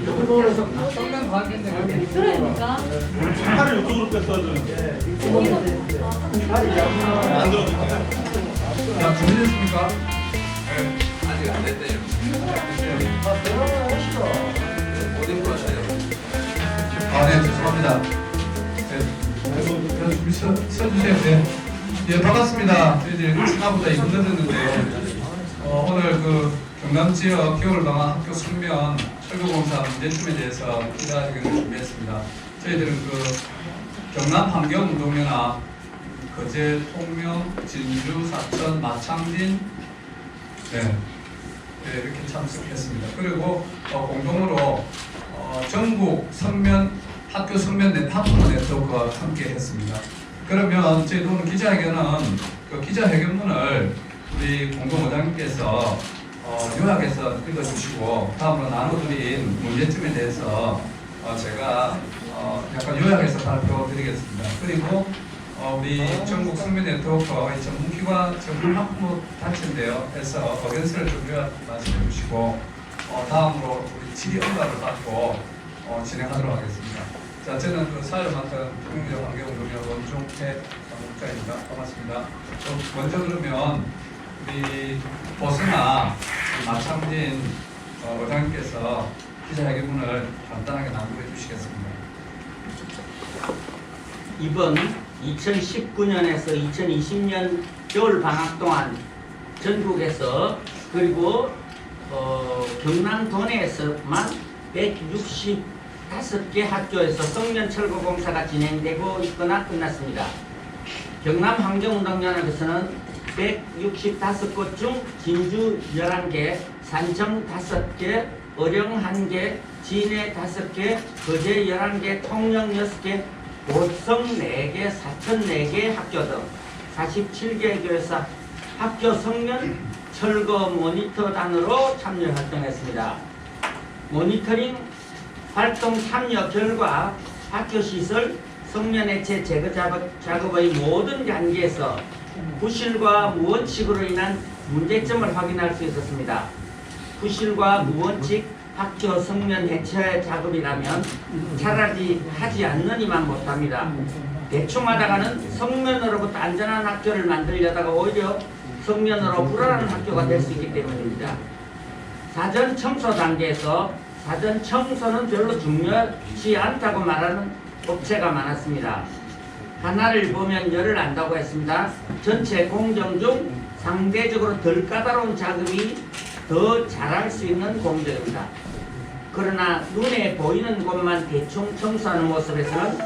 성면 관계인데 그러니까. 팔을 이쪽으로 뺐어야 되는데. 안 들어줄게요. 자, 준비됐습니까? 아직 안 됐대요. 어디 보셨어요? 네, 죄송합니다. 네, 준비 서주세요. 네. 예, 반갑습니다. 저희들이 생각보다 이분 늦었는데, 오늘 그 경남 지역 겨울방학 학교 숙면 철거공사 문제점에 대해서 기자회견을 준비했습니다. 저희들은 그 경남 환경운동연합, 거제, 통영, 진주, 사천, 마창진, 네, 이렇게 참석했습니다. 그리고 공동으로 전국 학교 성면 학부모 네트워크와 함께 했습니다. 그러면 저희 오늘 기자회견은 그 기자회견문을 우리 공동의장님께서 요약해서 읽어주시고 다음으로 나눠드린 문제점에 대해서 제가 약간 요약해서 발표드리겠습니다. 그리고 우리 전국 성면 네트워크의 전문기관 전문학부모 단체인데요. 해서 의견서를 좀 요약 말씀해 주시고 다음으로 우리 질의응답을 받고 진행하도록 하겠습니다. 자, 저는 그 사회를 맡은 국민적 환경운동연합 원종태 목장입니다. 반갑습니다. 먼저 그러면 우리 보스나 마창진 의장님께서 기자회견문을 간단하게 낭독해 주시겠습니다. 이번 2019년에서 2020년 겨울 방학 동안 전국에서 그리고 경남 도내에서만 165개 학교에서 성면 철거 공사가 진행되고 있거나 끝났습니다. 경남 환경운동연합에서는 165곳 중 진주 11개, 산청 5개, 어령 1개, 진해 5개, 거제 11개, 통영 6개, 고성 4개, 사천 4개 학교 등 47개 교회에서 학교 성면 철거 모니터단으로 참여 활동했습니다. 모니터링 활동 참여 결과 학교 시설 성면 해체 제거 작업의 모든 단계에서 부실과 무원칙으로 인한 문제점을 확인할 수 있었습니다. 부실과 무원칙 학교 성면 해체 작업이라면 차라리 하지 않느니만 못합니다. 대충 하다가는 성면으로부터 안전한 학교를 만들려다가 오히려 성면으로 불안한 학교가 될 수 있기 때문입니다. 사전 청소 단계에서 사전 청소는 별로 중요하지 않다고 말하는 업체가 많았습니다. 하나를 보면 열을 안다고 했습니다. 전체 공정 중 상대적으로 덜 까다로운 작업이 더 잘할 수 있는 공정입니다. 그러나 눈에 보이는 곳만 대충 청소하는 모습에서는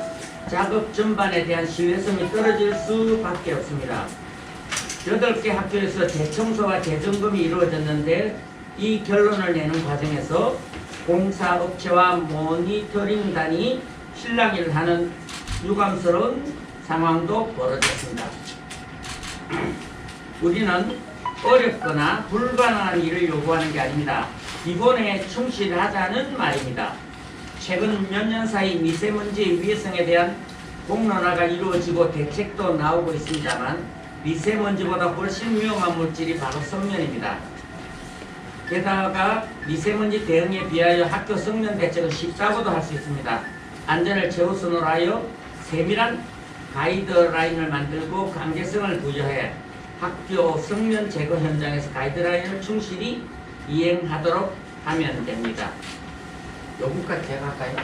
작업 전반에 대한 신뢰성이 떨어질 수밖에 없습니다. 8개 학교에서 재청소와 재점검이 이루어졌는데 이 결론을 내는 과정에서 공사업체와 모니터링단이 실랑이를 하는 유감스러운 상황도 벌어졌습니다. 우리는 어렵거나 불가능한 일을 요구하는 게 아닙니다. 기본에 충실하자는 말입니다. 최근 몇 년 사이 미세먼지 위해성에 대한 공론화가 이루어지고 대책도 나오고 있습니다만 미세먼지보다 훨씬 위험한 물질이 바로 성면입니다. 게다가 미세먼지 대응에 비하여 학교 성면 대책은 쉽다고도 할 수 있습니다. 안전을 최우선으로 하여 세밀한 가이드라인을 만들고 강제성을 부여해 학교 성면 제거 현장에서 가이드라인을 충실히 이행하도록 하면 됩니다. 요구까지 제가 할까요?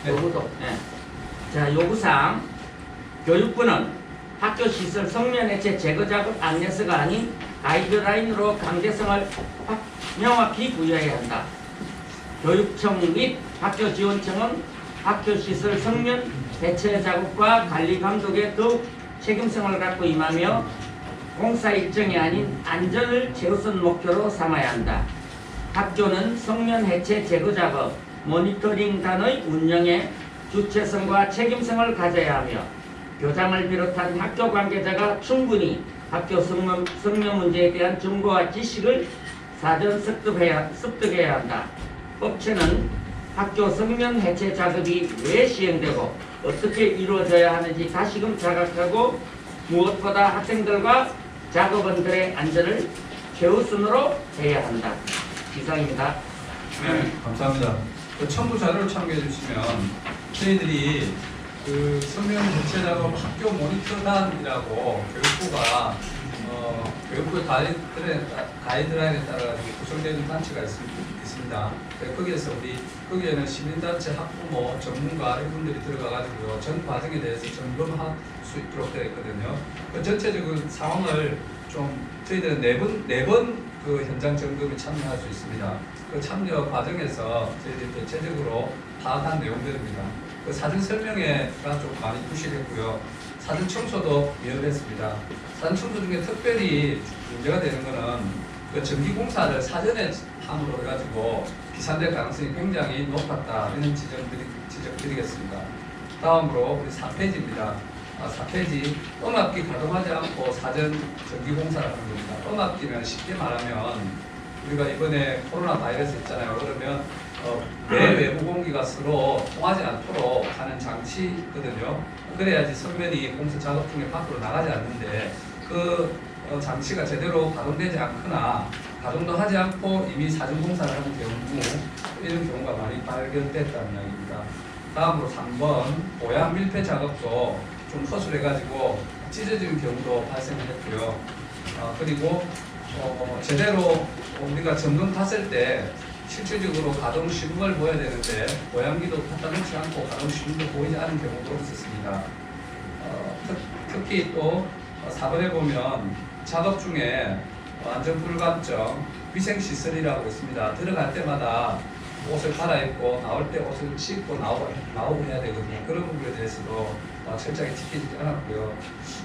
네. 요구도. 네. 자, 요구사항. 교육부는 학교 시설 성면 해체 제거 작업 안내서가 아닌 가이드라인으로 강제성을 명확히 부여해야 한다. 교육청 및 학교지원청은 학교 시설 성면 해체 작업과 관리 감독에 더욱 책임성을 갖고 임하며 공사 일정이 아닌 안전을 최우선 목표로 삼아야 한다. 학교는 성면 해체 제거 작업 모니터링단의 운영에 주체성과 책임성을 가져야 하며 교장을 비롯한 학교 관계자가 충분히 학교 성면 문제에 대한 정보와 지식을 사전 습득해야 한다. 업체는 학교 성면 해체 작업이 왜 시행되고 어떻게 이루어져야 하는지 다시금 자각하고 무엇보다 학생들과 작업원들의 안전을 최우선으로 해야 한다. 이상입니다. 네, 감사합니다. 그 첨부 자료를 참고해 주시면 저희들이 그 성명 대체 작업 학교 모니터단이라고 교육부가 교육부의 가이드라인에 따라 구성되는 단체가 있습니다. 거기에서 거기에는 시민단체, 학부모, 전문가 이분들이 들어가가지고요 전 과정에 대해서 점검할 수 있도록 되어 있거든요. 그 전체적인 상황을 좀 저희들은 네 번 그 현장 점검에 참여할 수 있습니다. 그 참여 과정에서 저희들이 대체적으로 파악한 내용들입니다. 그 사전 설명회가 좀 많이 부실했고요. 사전 청소도 위험했습니다. 사전 청소 중에 특별히 문제가 되는 것은 그 전기공사를 사전에 함으로 해가지고 기산될 가능성이 굉장히 높았다. 이런 지적드리겠습니다. 다음으로 우리 4페이지입니다. 4페이지 음압기 가동하지 않고 사전 전기공사를 하는 겁니다. 음압기는 쉽게 말하면 우리가 이번에 코로나 바이러스 있잖아요. 그러면 내 외부 공기가 서로 통하지 않도록 하는 장치거든요. 그래야지 선면이 공사 작업 중에 밖으로 나가지 않는데 그 장치가 제대로 가동되지 않거나 가동도 하지 않고 이미 사전 공사를 하는 경우 이런 경우가 많이 발견됐다는 이야기입니다. 다음으로 3번 보양 밀폐 작업도 좀 허술해가지고 찢어지는 경우도 발생했고요. 그리고 제대로 우리가 점검 갔을 때 실질적으로 가동 시범을 보여야 되는데 보양기도 갖다 놓지 않고 가동 시범도 보이지 않은 경우도 있었습니다. 특히 또 4번에 보면 작업 중에 안전 불감증 위생시설이라고 있습니다. 들어갈 때마다 옷을 갈아입고 나올 때 옷을 씻고 나오고 해야 되거든요. 그런 부분에 대해서도 철저하게 지키지 않았고요.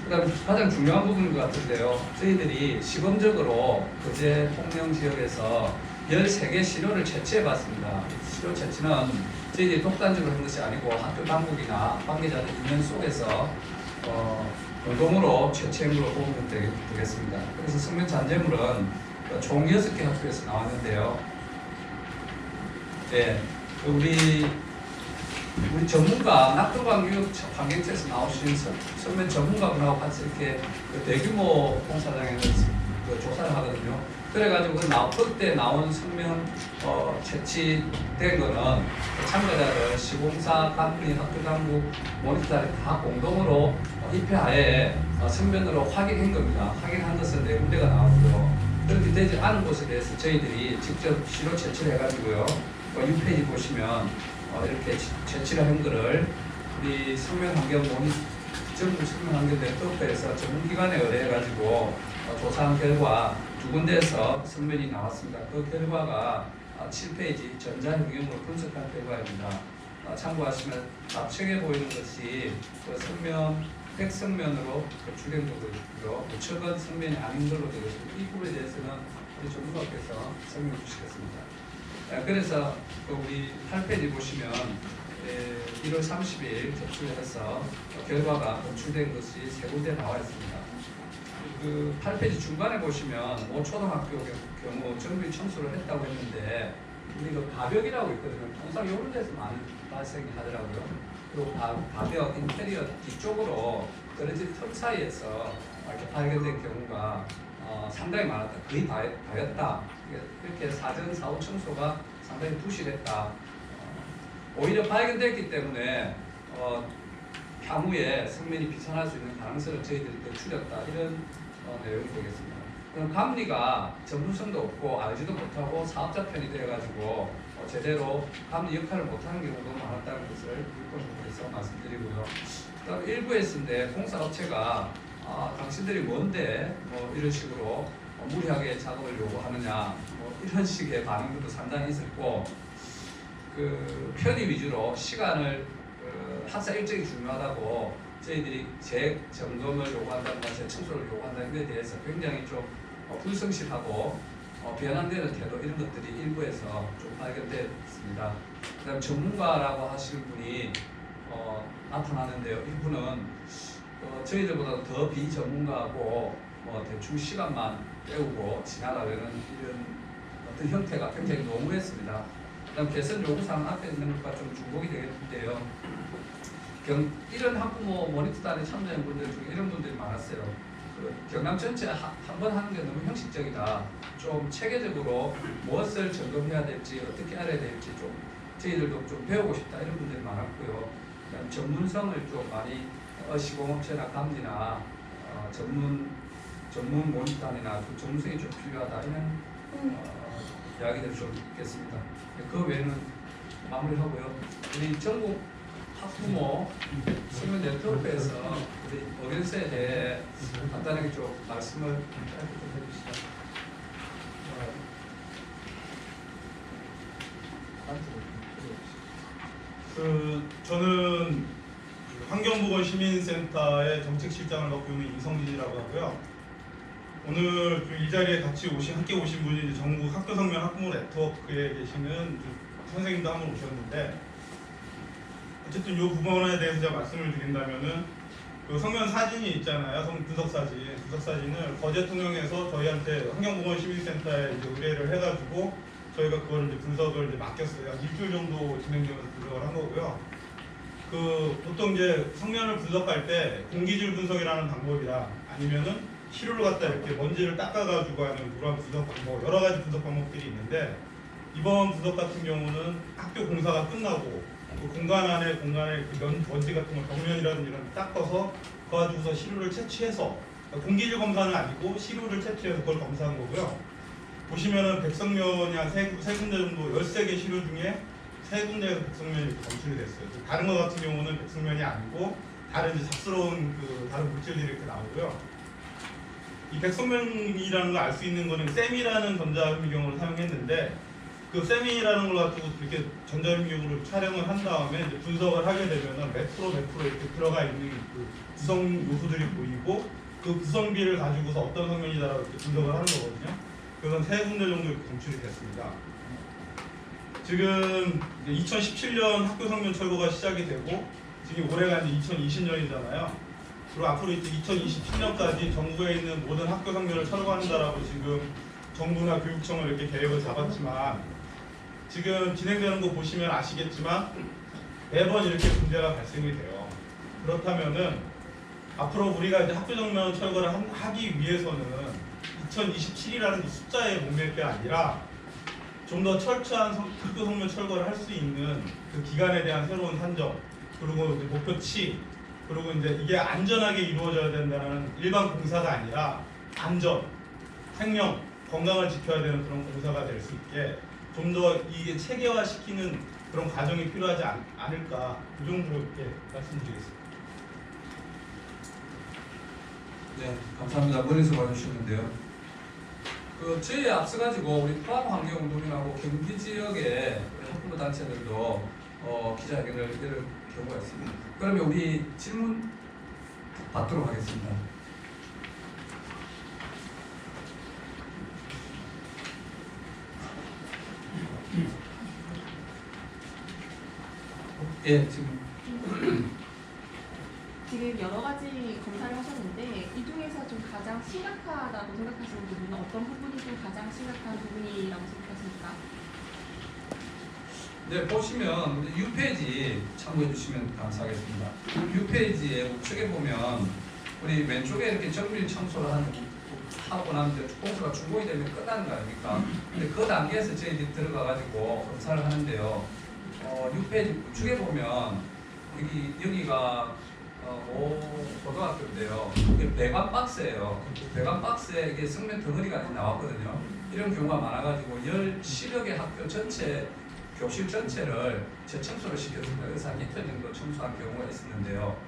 그 다음에 가장 중요한 부분인 것 같은데요. 저희들이 시범적으로 거제 통영 지역에서 13개 시료를 채취해 봤습니다. 시료 채취는 저희들이 독단적으로 한 것이 아니고 학교 당국이나 관계자들 인연 속에서 공동으로 채취한 걸로 보면 되겠습니다. 그래서 성면 잔재물은 총 6개 학교에서 나왔는데요. 네, 우리 전문가, 낙동강교육 환경체에서 나오신 성면 전문가분하고 같이 이렇게 대규모 공사장에서 조사를 하거든요. 그래가지고 그때 나온 성명 채취된 거는 참가자들, 시공사, 감리, 학교 당국, 모니터들이 다 공동으로 입회하에 성면으로 확인한 겁니다. 확인한 것은 4군데가 나오고요. 그렇게 되지 않은 곳에 대해서 저희들이 직접 시로 채취를 해가지고요. 6페이지 보시면 이렇게 채취를 한 거를 우리 성면환경 전국 성면환경 네트워크에서 전문기관에 의뢰해가지고 조사한 결과 2군데에서 성면이 나왔습니다. 그 결과가 7페이지 전자형용으로 분석한 결과입니다. 참고하시면 좌측에 보이는 것이 그 성면, 백성면으로 출력되고 있고요. 우측은 성면이 아닌 걸로 되어 있습니다. 이 부분에 대해서는 우리 전문가께서 설명해 주시겠습니다. 그래서 우리 8페이지 보시면 1월 30일 접수해서 결과가 도출된 것이 3군데 나와 있습니다. 그 8페이지 중간에 보시면 초등학교 경우 정비 청소를 했다고 했는데 우리 그 가벽이라고 있거든요. 통상 이런 데서 많이 발생이 하더라고요. 그리고 가벽 인테리어 뒤쪽으로 떨어진 틈 사이에서 이렇게 발견된 경우가 상당히 많았다. 거의 다였다. 이렇게 사전 사후 청소가 상당히 부실했다. 오히려 발견됐기 때문에 향후에 성면이 비천할 수 있는 가능성을 저희들이 더 줄였다. 이런 내용이 되겠습니다. 그럼 감리가 전문성도 없고 알지도 못하고 사업자 편이 되어가지고 제대로 감리 역할을 못하는 경우도 많았다는 것을 일본에서 말씀드리고요. 그다음 일부에서인데 공사업체가 당신들이 뭔데 이런 식으로 무리하게 작업을 요구하느냐 이런 식의 반응들도 상당히 있었고 그 편의 위주로 시간을 학사 일정이 중요하다고 저희들이 재점검을 요구한다는 것에 청소를 요구한다는 것에 대해서 굉장히 좀 불성실하고 변환되는 태도 이런 것들이 일부에서 좀 발견됐습니다. 그다음 전문가라고 하시는 분이 나타나는데요. 이분은 저희들보다 더 비전문가하고 대충 시간만 때우고 지나가려는 이런 어떤 형태가 굉장히 너무했습니다. 그다음 개선 요구사항 앞에 있는 것과 좀 중복이 되겠는데요. 이런 학부모 모니터단에 참여한 분들 중에 이런 분들이 많았어요. 그 경남 전체 한 번 하는 게 너무 형식적이다. 좀 체계적으로 무엇을 점검해야 될지 어떻게 알아야 될지 좀 저희들도 좀 배우고 싶다 이런 분들이 많았고요. 그다음 전문성을 좀 많이 시공업체나 감리나 전문 모니터나 좀 전문성이 좀 필요하다 이런 이야기들을 좀 있겠습니다. 그 외에는 마무리하고요. 우리 전국 학부모 서면 네트워크에서 우리 어린이에 대해 간단하게 좀 말씀을 짧게 좀 해주시죠. 저는 환경보건시민센터의 정책실장을 맡고 있는 이성진이라고 하고요. 오늘 이 자리에 같이 함께 오신 분이 이제 전국 학교성면 학부모 네트워크에 계시는 선생님도 한 분 오셨는데, 어쨌든 이 부분에 대해서 제가 말씀을 드린다면은 그 성면 사진이 있잖아요. 분석 사진을 거제 통영에서 저희한테 환경보건시민센터에 이제 의뢰를 해가지고 저희가 그걸 이제 분석을 이제 맡겼어요. 일주일 정도 진행되면서 분석을 한 거고요. 그 보통 이제 성면을 분석할 때 공기질 분석이라는 방법이랑 아니면은 시루를 갖다 이렇게 먼지를 닦아가지고 하는 그런 분석 방법, 여러 가지 분석 방법들이 있는데, 이번 분석 같은 경우는 학교 공사가 끝나고 그 공간에 그 먼지 같은 걸 벽면이라든지 이런 데 닦아서 그거 가지고서 시루를 채취해서, 그러니까 공기질 검사는 아니고 시루를 채취해서 그걸 검사한 거고요. 보시면은 백성면이 한 세 군데 정도, 13개 시루 중에 3군데에서 백성면이 이렇게 검출이 됐어요. 다른 거 같은 경우는 백성면이 아니고 다른 이제 잡스러운 그 다른 물질들이 이렇게 나오고요. 이 백성면이라는 걸 알 수 있는 거는 셈이라는 전자현미경을 사용했는데, 그 셈이라는 걸 가지고 이렇게 전자현미경으로 촬영을 한 다음에 이제 분석을 하게 되면은 몇 프로 이렇게 들어가 있는 그 구성 요소들이 보이고, 그 구성비를 가지고서 어떤 성면이다라고 이렇게 분석을 하는 거거든요. 그건 3군데 정도 이렇게 검출이 됐습니다. 지금 2017년 학교 성면 철거가 시작이 되고, 지금 올해가 이제 2020년이잖아요. 그리고 앞으로 이제 2027년까지 전국에 있는 모든 학교 성면을 철거한다라고 지금 정부나 교육청은 이렇게 계획을 잡았지만, 지금 진행되는 거 보시면 아시겠지만 매번 이렇게 문제가 발생이 돼요. 그렇다면은 앞으로 우리가 이제 학교 성면 철거를 하기 위해서는 2027이라는 숫자에 목맬 게 아니라 좀 더 철저한 학교 성면 철거를 할 수 있는 그 기간에 대한 새로운 산정, 그리고 이제 목표치, 그리고 이제 이게 안전하게 이루어져야 된다는 일반 공사가 아니라 안전, 생명, 건강을 지켜야 되는 그런 공사가 될 수 있게 좀 더 이게 체계화시키는 그런 과정이 필요하지 않을까, 그 정도로 이렇게 말씀드리겠습니다. 네, 감사합니다. 머리서 봐주시는데요. 저희에 앞서가지고 우리 포항환경운동이라고 경기 지역의 학부모 단체들도 기자회견을 이럴 경우가 있습니다. 그러면 우리 질문 받도록 하겠습니다. 예, 지금 여러 가지 검사를 하셨는데 이 중에서 좀 가장 심각하다고 생각하시는 부분은 어떤 부분이 좀 가장 심각한 부분이라고 생각하십니까? 네, 보시면 우리 U페이지 참고해 주시면 감사하겠습니다. U페이지에 우측에 보면 우리 왼쪽에 이렇게 정밀 청소를 하고 나면 이제 공사가 준공이 되면 끝나는 거 아닙니까? 근데 그 단계에서 저희들이 들어가가지고 검사를 하는데요. U페이지 우측에 보면 여기가 고등학교인데요. 이게 배관 박스예요. 배관 박스에 이게 성면 덩어리가 나왔거든요. 이런 경우가 많아가지고 10여 학교 전체, 교실 전체를 재청소를 시켰습니다. 그래서 한 이틀 정도 청소한 경우가 있었는데요.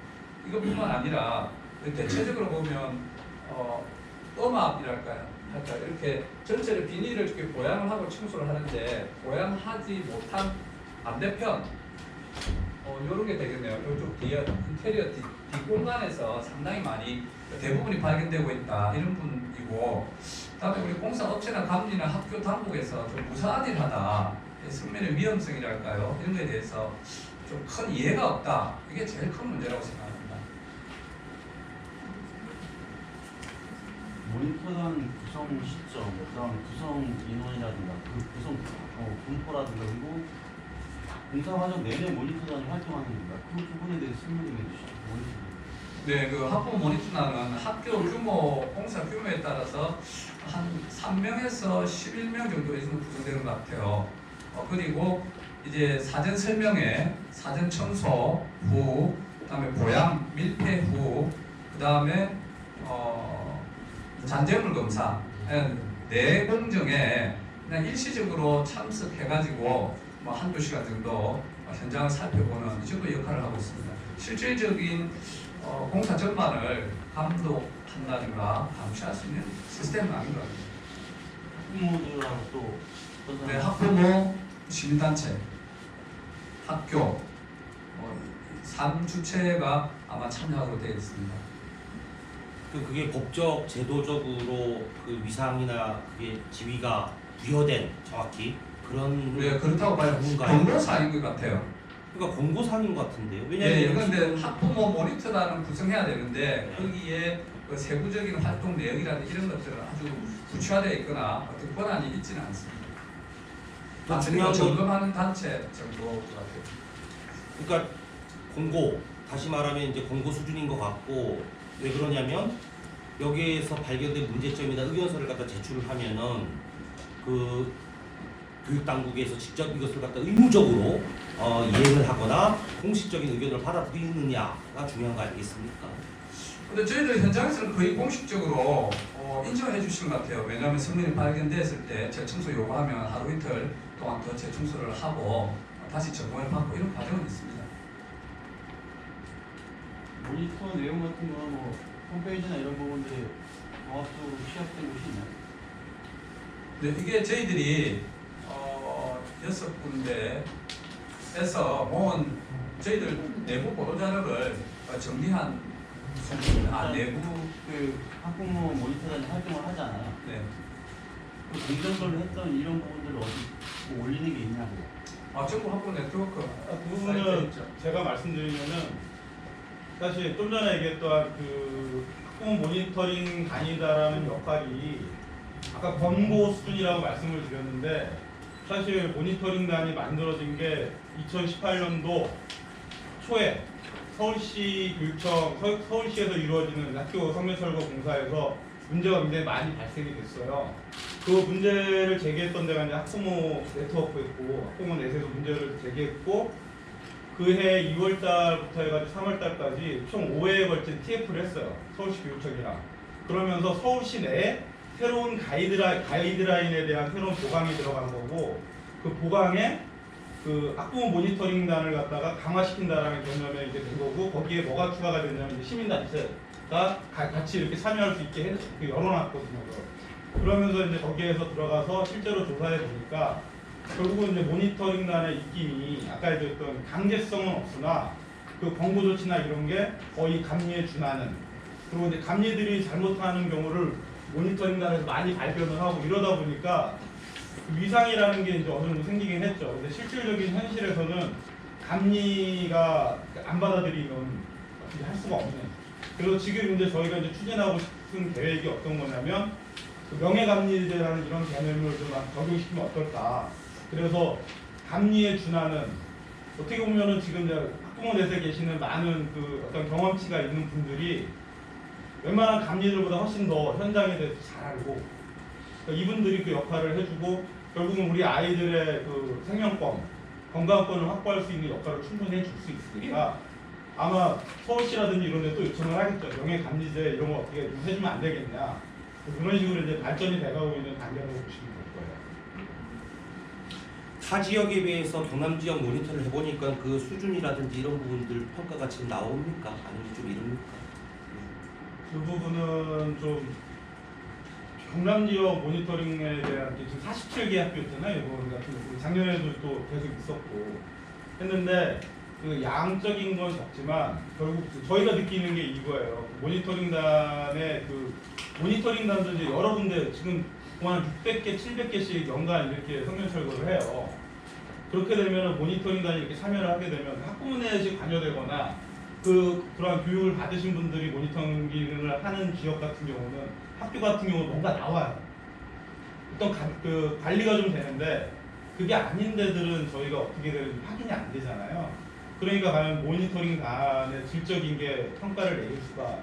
이것뿐만 아니라 대체적으로 보면 음압이랄까요? 이렇게 전체를 비닐을 이렇게 보양을 하고 청소를 하는데 보양하지 못한 반대편 이런 게 되겠네요. 이쪽 뒤에 인테리어 뒷공간에서 상당히 많이 대부분이 발견되고 있다 이런 분이고, 다음에 우리 공사업체나 감리나 학교 당국에서 좀 무사한 일 하다, 성면의 위험성이랄까요, 이런 거에 대해서 좀 큰 이해가 없다, 이게 제일 큰 문제라고 생각합니다. 모니터단 구성 시점, 그다음 구성 인원이라든가 그 구성 분포라든가, 그리고 공사 과정 내내 모니터단이 활동하는 겁니다. 그 부분에 대해서 설명해 주시죠. 모니터단. 네, 그 학부모 모니터단은 학교 규모, 공사 규모에 따라서 한 3명에서 11명 정도에서 구성되는 것 같아요. 그리고 이제 사전 설명회, 사전 청소 후, 그다음에 보양 밀폐 후, 그다음에 잔재물 검사, 내 공정에 그냥 일시적으로 참석해가지고 뭐 한두 시간 정도 현장을 살펴보는 이 정도 역할을 하고 있습니다. 실질적인 공사 전반을 감독한다든가 감시할 수 있는 시스템은 아닌 것 같아요. 학부모들하고 또 어떤 네, 사람 학부모, 시민단체, 학교, 3주체가 아마 참여하도록 되어 있습니다. 그게 법적 제도적으로 그 위상이나 그게 지위가 부여된 정확히 그런 네, 그렇다고 봐요. 뭔가요? 공로사인 것 같아요. 그러니까 공고사인 것 같은데요. 네, 왜냐하면 그런데 학부모 모니터단은 구성해야 되는데 네. 거기에 그 세부적인 활동 내역이라든지 이런 것들은 아주 구체화되어 있거나 어떤 권한이 있지는 않습니다. 더 중요한 건 점검하는 단체 정도 같아요. 그러니까 공고 다시 말하면 이제 공고 수준인 것 같고 왜 그러냐면 여기에서 발견된 문제점이나 의견서를 갖다 제출을 하면은 그 교육 당국에서 직접 이것을 갖다 의무적으로 이행을 하거나 공식적인 의견을 받아들이느냐가 중요한 거 아니겠습니까? 근데 저희들 현장에서는 거의 공식적으로 인정해 주시는 것 같아요. 왜냐하면 성민이 발견됐을 때 재청소 요구하면 하루 이틀 동안 더 재청소를 하고 다시 점검을 받고 이런 과정은 있습니다. 모니터 내용 같은 거는 뭐 홈페이지나 이런 부분들이 종합적으로 취합된 곳이 있나요? 네, 이게 저희들이 6군데에서 모은 저희들 내부 보도자료를 정리한 손입니다. 내부. 그 학부모 모니터단이 활동을 하잖아요. 네. 그 공정별로 했던 이런 부분들을 어디 뭐 올리는 게 있냐고요. 전국 학부 네트워크. 그 부분은 제가 말씀드리면은 사실 좀 전에 얘기했던 그 학부모 모니터링 단이다라는 역할이 아까 권고 수준이라고 말씀을 드렸는데 사실 모니터링단이 만들어진 게 2018년도 초에 서울시 교육청 서울시에서 이루어지는 학교 성면철거 공사에서 문제가 굉장히 많이 발생이 됐어요. 그 문제를 제기했던 데가 이제 학부모 네트워크였고 학부모 넷에서 문제를 제기했고 그해 2월달부터 해가지고 3월달까지 총 5회에 걸친 TF를 했어요. 서울시 교육청이랑. 그러면서 서울시 내에 새로운 가이드라인에 대한 새로운 보강이 들어간 거고 그 보강에 그 학부모 모니터링단을 갖다가 강화시킨다라는 개념에 이제 된 거고 거기에 뭐가 추가가 됐냐면 이제 시민단체가 같이 이렇게 참여할 수 있게 열어놨거든요. 그러면서 이제 거기에서 들어가서 실제로 조사해 보니까 결국은 이제 모니터링단의 입김이 아까 얘기했던 강제성은 없으나 그 권고 조치나 이런 게 거의 감리에 준하는 그리고 이제 감리들이 잘못하는 경우를 모니터링단에서 많이 발견을 하고 이러다 보니까 위상이라는 게 이제 어느 정도 생기긴 했죠. 근데 실질적인 현실에서는 감리가 안 받아들이면 어떻게 할 수가 없는. 그래서 지금 이제 저희가 이제 추진하고 싶은 계획이 어떤 거냐면 그 명예감리제라는 이런 개념을 좀 적용시키면 어떨까. 그래서 감리에 준하는 어떻게 보면은 지금 이제 학부모 넷에 계시는 많은 그 어떤 경험치가 있는 분들이 웬만한 감리들보다 훨씬 더 현장에 대해서 잘 알고 그러니까 이분들이 그 역할을 해주고 결국은 우리 아이들의 그 생명권, 건강권을 확보할 수 있는 역할을 충분히 해줄 수 있으니까 아마 서울시라든지 이런 데 또 요청을 하겠죠. 명예감리제 이런 거 어떻게 좀 해주면 안 되겠냐. 그런 식으로 이제 발전이 돼가고 있는 단계라고 보시면 될 거예요. 타 지역에 비해서 경남 지역 모니터를 해보니까 그 수준이라든지 이런 부분들 평가가 지금 나옵니까? 아니면 좀 이릅니까? 그 부분은 좀 경남 지역 모니터링에 대한 게 지금 47개 학교였잖아요. 이번 같은 경우 작년에도 또 계속 있었고 했는데 그 양적인 건 적지만 결국 저희가 느끼는 게 이거예요. 모니터링단의 그 모니터링단도 이제 여러 군데 지금 한 600개, 700개씩 연간 이렇게 성면 철거를 해요. 그렇게 되면 모니터링단이 이렇게 참여를 하게 되면 학부모 내에 관여되거나 그러한 교육을 받으신 분들이 모니터링을 하는 지역 같은 경우는 학교 같은 경우는 뭔가 나와요. 어떤 관리가 좀 되는데 그게 아닌 데들은 저희가 어떻게 되는지 확인이 안 되잖아요. 그러니까 과연 모니터링단의 질적인 게 평가를 내릴 수가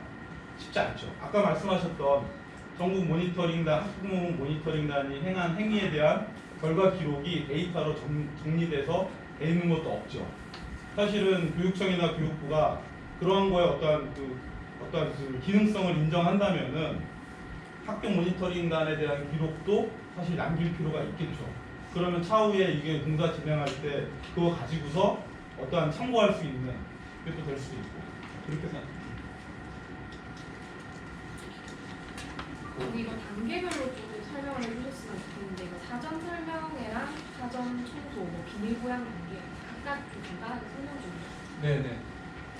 쉽지 않죠. 아까 말씀하셨던 전국 모니터링단, 학부모 모니터링단이 행한 행위에 대한 결과 기록이 데이터로 정리돼서 돼 있는 것도 없죠. 사실은 교육청이나 교육부가 그러한 거에 어떠한 그 기능성을 인정한다면은 학교 모니터링단에 대한 기록도 사실 남길 필요가 있겠죠. 그러면 차후에 이게 공사 진행할 때 그거 가지고서 어떠한 참고할 수 있는 그것도 될 수도 있고 그렇게 생각합니다. 그리고 이거 단계별로 좀 설명을 해주셨으면 좋겠는데 이거 사전 설명회랑 사전 청소, 뭐 비밀 보양 단계 각각 좀 간단하게 설명 좀 해주세요. 네네.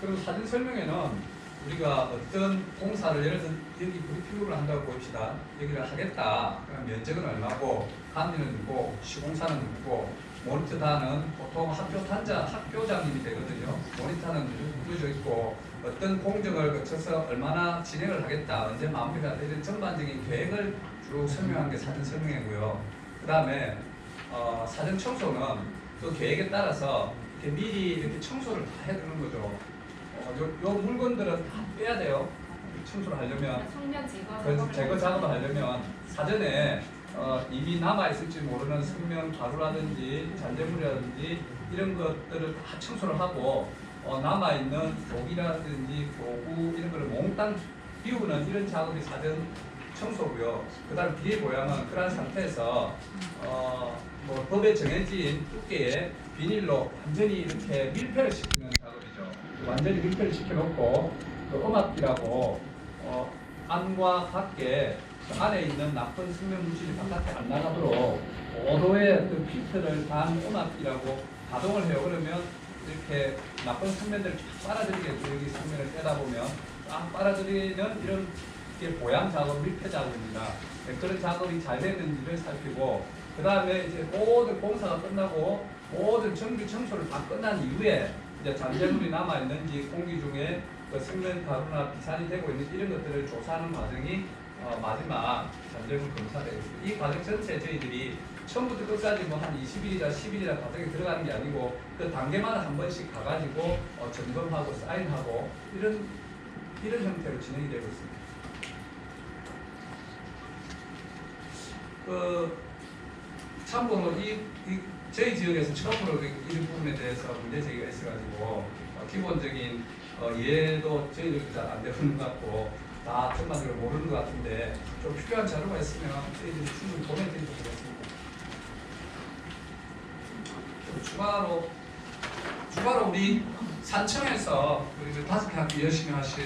그리고 사진 설명에는 우리가 어떤 공사를 예를 들어 여기 브리핑을 한다고 봅시다. 여기를 하겠다. 그럼 면적은 얼마고, 관리는 누구, 시공사는 누구고, 모니터단은 보통 학교 단장, 학교장님이 되거든요. 모니터는 누구져 있고, 어떤 공정을 거쳐서 얼마나 진행을 하겠다, 언제 마무리가 되는 전반적인 계획을 쭉 설명한 게 사진 설명이고요. 그 다음에 사전 청소는 그 계획에 따라서 이렇게 미리 이렇게 청소를 다 해두는 거죠. 요 물건들은 다 빼야 돼요. 청소를 하려면. 성면 제거 그 제거 작업을 하려면 사전에 이미 남아있을지 모르는 성면 가루라든지 잔재물이라든지 이런 것들을 다 청소를 하고 남아있는 독이라든지 교구 이런 거를 몽땅 비우는 이런 작업이 사전 청소고요. 그 다음 비닐 보양은 그런 상태에서 뭐 법에 정해진 두께의 비닐로 완전히 이렇게 밀폐를 시키는 작업이죠. 완전히 밀폐를 시켜놓고 그 음압기라고 안과 밖에 그 안에 있는 나쁜 성면 물질이 바깥에 안 나가도록 5도의 그 필터를 단 음압기라고 가동을 해요. 그러면 이렇게 나쁜 성면들을 쫙 빨아들이게 여기 성면을 빼다 보면 쫙 빨아들이는 이런 게 보양 작업, 밀폐 작업입니다. 네, 그런 작업이 잘 됐는지를 살피고 그 다음에 이제 모든 공사가 끝나고 모든 정비 청소를 다 끝난 이후에 이제 잔재물이 남아 있는지 공기 중에 그 성면 가루나 비산이 되고 있는 이런 것들을 조사하는 과정이 마지막 잔재물 검사되겠습니다. 이 과정 전체 저희들이 처음부터 끝까지 뭐 한 20일이나 10일이나 과정에 들어가는 게 아니고 그 단계마다 한 번씩 가가지고 점검하고 사인하고 이런 형태로 진행이 되고 있습니다. 참고로 저희 지역에서 처음으로 이 부분에 대해서 문제 제기가 있어가지고 기본적인 이해도 저희들도 잘 안 되는 것 같고 다 전반적으로 모르는 것 같은데 좀 필요한 자료가 있으면 저희들이 충분히 보내드리도록 하겠습니다. 추가로 우리 산청에서 우리 5개 학교 열심히 하신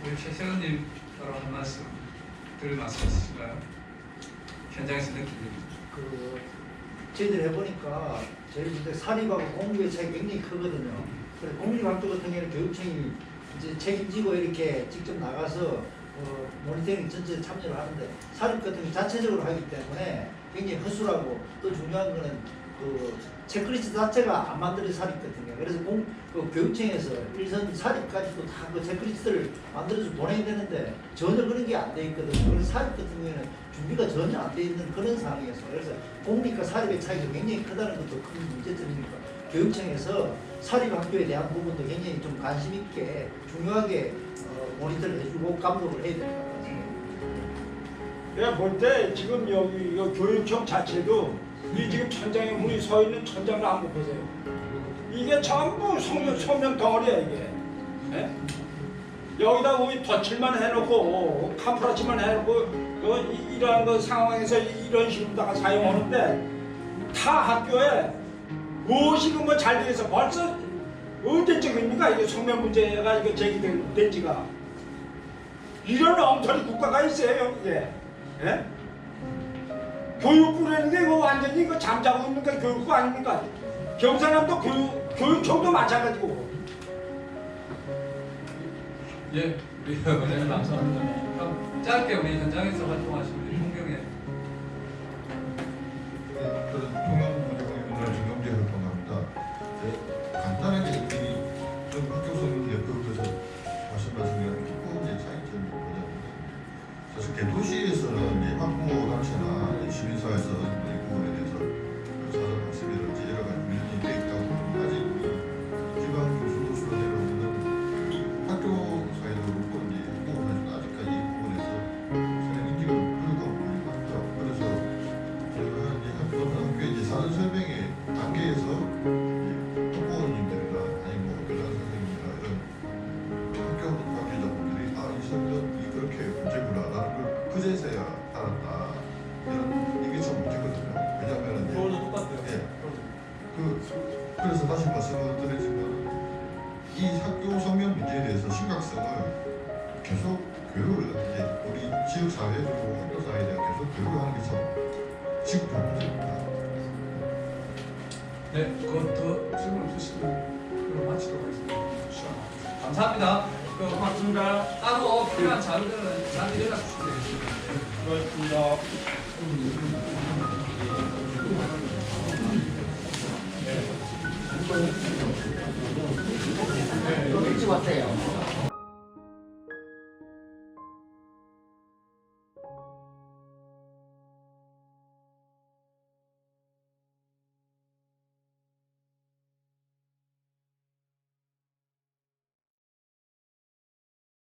우리 최세훈님 따로 한 말씀 드릴 말씀 있으신가요? 현장에서 느끼는 저희들 해보니까 저희 근데 사립하고 공립의 차이가 굉장히 크거든요. 그래서 공립학교 같은 경우는 교육청이 이제 책임지고 이렇게 직접 나가서 모니터링 전체에 참여를 하는데 사립 같은 경우 자체적으로 하기 때문에 굉장히 허술하고 또 중요한 거는 그 체크리스트 자체가 안 만들어진 사립거든요. 그래서 교육청에서 일선 사립까지도 다 그 체크리스트를 만들어서 보내야 되는데 전혀 그런 게 안 돼 있거든요. 그래서 사립 같은 경우에는 준비가 전혀 안 돼 있는 그런 상황이었어요. 그래서 공립과 사립의 차이가 굉장히 크다는 것도 큰 문제점이니까 교육청에서 사립학교에 대한 부분도 굉장히 좀 관심 있게 중요하게 모니터를 해주고 감독을 해야 될 것 같습니다. 내가 볼 때 지금 여기 이 교육청 자체도 이 지금 천장에 문이 서 있는 천장을 한번 보세요. 이게 전부 소면 덩어리야 이게. 예? 여기다 우리 덧칠만 해놓고 카프라치만 해놓고 이러한 그 상황에서 이런 식으로다가 사용하는데 타 학교에 무엇이 뭐 잘 돼서 벌써 언제쯤입니까 이게 성면 문제가 이거 제기된 지가. 이런 엉터리 국가가 있어요 여기에. 예? 교육부라는 게 이거 완전히 이거 잠자고 있는 게 교육부 아닙니까? 경상남도 교육청도 마찬가지고. 예, 우리 의원님 감사합니다. 그럼 짧게 우리 현장에서 활동하신 우리 홍경애. 저는 통영문화공연을 중경제 활동합니다. 간단하게 좀 학교 성능 옆에서 다시 말씀드리면 기본의 차이점을 보자면 사실 대도시에서는 이제 학부모 단체나 시민사회에서 이 부분에 대해서 사전 학습이라든지 여러 가지 밀리게 있다고 보면 아직 지방 그래서 다시 말씀을 드리지만 이 학교 성면 문제에 대해서 심각성을 계속 교육을 이제 우리 지역 사회 그리고 학교 사회에 대해 계속 교육하는 게 참 시급한 문제입니다. 네, 그것도 질문 없으시면 그럼 마치도록 하겠습니다. 시간 없습니다. 감사합니다. 고맙습니다. 따로 필요한 자료들은 저한테 연락 주시면 되겠습니다. 수고하셨습니다. 일찍 왔어요.